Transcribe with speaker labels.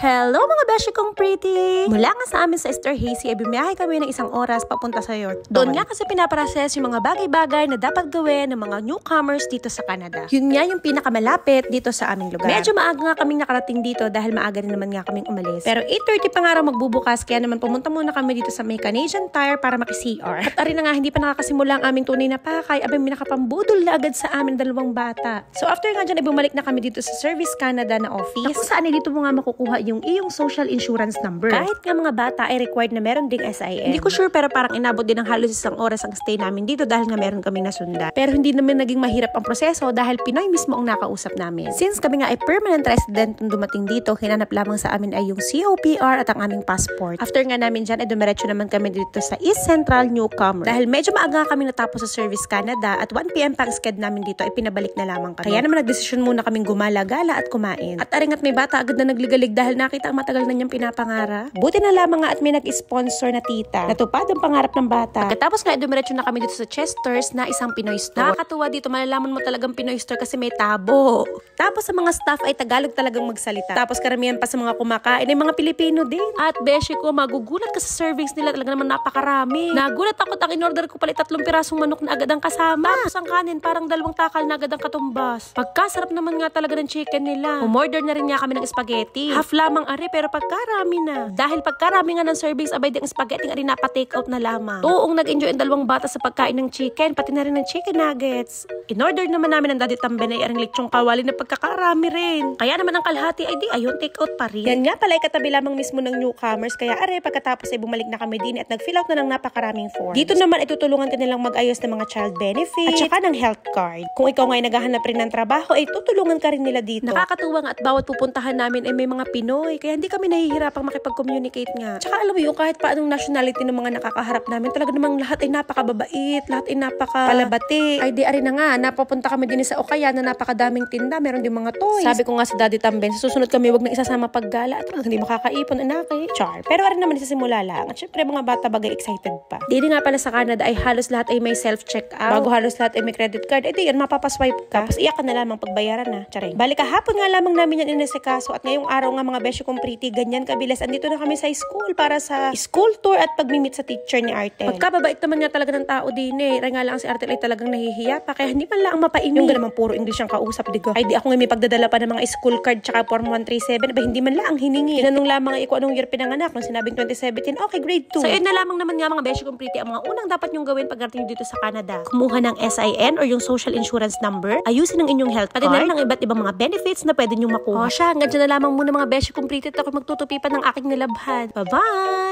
Speaker 1: Hello mga beshi kong pretty! Mula nga sa amin sa Esterhazy ay bumiyahe kami ng 1 oras papunta sa York. Doon nga kasi pinaprocess yung mga bagay-bagay na dapat gawin ng mga newcomers dito sa Canada. Yun nga yung pinakamalapit dito sa aming lugar. Medyo maaga nga kaming nakarating dito dahil maaga rin naman nga kaming umalis. Pero 8:30 pa nga raw magbubukas kaya naman pumunta muna kami dito sa may Canadian Tire para maki-CR. At arin na nga hindi pa nakakasimula ang aming tunay na pakay abay may nakapambudol na agad sa amin 2 bata. So after nga dyan ay bumalik na kami dito sa Service Canada na office. Kung saan ay dito mo nga makukuha yung iyong social insurance number. Kahit nga mga bata ay required na meron ding SIN. Hindi ko sure pero parang inabot din ng halos 1 oras ang stay namin dito dahil nga meron kaming nasundan. Pero hindi naman naging mahirap ang proseso dahil Pinoy mismo ang nakausap namin. Since kami nga ay permanent resident nung dumating dito, hinanap lamang sa amin ay yung COPR at ang aming passport. After nga namin dyan ay dumiretso naman kami dito sa East Central Newcomer. Dahil medyo maaga kami natapos sa Service Canada at 1 PM pa ang sked namin dito ay pinabalik na lamang kami. Kaya naman nagdesisyon muna kaming gumala-gala at kumain. At aring at may bata agad na nagligalig dahil nakita ang matagal na niyang pinapangarap. Buti na lamang nga at may nag-sponsor na tita. Natupad ang pangarap ng bata. Pagkatapos nga dumiretso na kami dito sa Chester's na isang Pinoy store. Nakakatuwa dito, malalaman mo talagang Pinoy store kasi may tabo. Tapos sa mga staff ay Tagalog talagang magsalita. Tapos karamihan pa sa mga kumakain ay mga Pilipino din. At beshi ko, magugulat ka sa servings nila, talaga naman napakarami. Nagulat ako at ang in-order ko pala 3 pirasong manok na agad ang kasama. Tapos ang kanin parang 2 takal na agad ang katumbas. Pagkasarap naman nga talaga ng chicken nila. Umorder na rin nga kami ng spaghetti. Half lamang are pero pagkarami na. Dahil pagkarami nga ng servings abay din ang spaghetti nga rin napa-take out na lamang. Tuong nag-enjoy ang 2 bata sa pagkain ng chicken, pati na rin ng chicken nuggets. In-order naman namin ng Daddy Tambay ay aring lechong kawali na pagkakarami rin. Kaya naman ang kalahati ay di ayun take out pa rin. Yan nga pala ay katabi lamang mismo ng newcomers kaya are pagkatapos ay bumalik na kami din at nag-fill out na ng napakaraming forms. Dito naman ay tutulungan ka nilang mag-ayos ng mga child benefits at saka ng health card. Kung ikaw nga ay naghahanap rin ng trabaho ay tutulungan ka rin nila dito. Nakakatuwa nga at bawat pupuntahan namin ay may mga Pinoy kaya hindi kami nahihirapang makipag-communicate nga. Tsaka alam mo yung kahit paanong nationality ng mga nakakaharap namin talaga namang lahat ay napakababait, lahat ay napaka-palabati. Ay di ari na nga, napapunta kami din sa Okaya na napakadaming tinda, meron din mga toys. Sabi ko nga sa Daddy Tamben, sa susunod kami wag na isasama paggala at hindi makakaipon anak eh. Char. Pero ari naman sa simula lang. At syempre mga bata bagay excited pa. Dito nga pala sa Canada ay halos lahat ay may self-checkout. Bago halos lahat ay may credit card. Eh di yan, mapapaswipe ka. Tapos iyak ka na lamang pagbayaran na. Charing. Balik kahapon nga lamang namin yan inisikaso at ngayong araw nga mga beshi kong pretty, ganyan kabilis. Andito na kami sa school para sa school tour at pag-meet sa teacher ni Artel. Pagkababait naman nga talaga ng tao din eh. Nga lang si Artel ay talagang nahihiya pa kaya hindi man lang mapaimi. Yung naman puro English ang kausap, digo. Ay di ako nga may pagdadala pa ng mga school card tsaka form 137, ba hindi man lang hiningi. Tinanong lamang ako anong year pinanganak nung sinabing 2017. Okay, grade 2. So yun na lamang naman nga mga beshi kong pretty ang mga unang dapat nyong gawin pagdating dito sa Canada. Kumuha ng SIN or yung social insurance number, ayusin ang inyong health card, pati na rin ang iba't ibang mga benefits na pwede nyong makuha. O siya, hanggang dyan na lamang muna mga beshi kong pretty at ako magtutupi pa ng aking nilabhan. Bye-bye!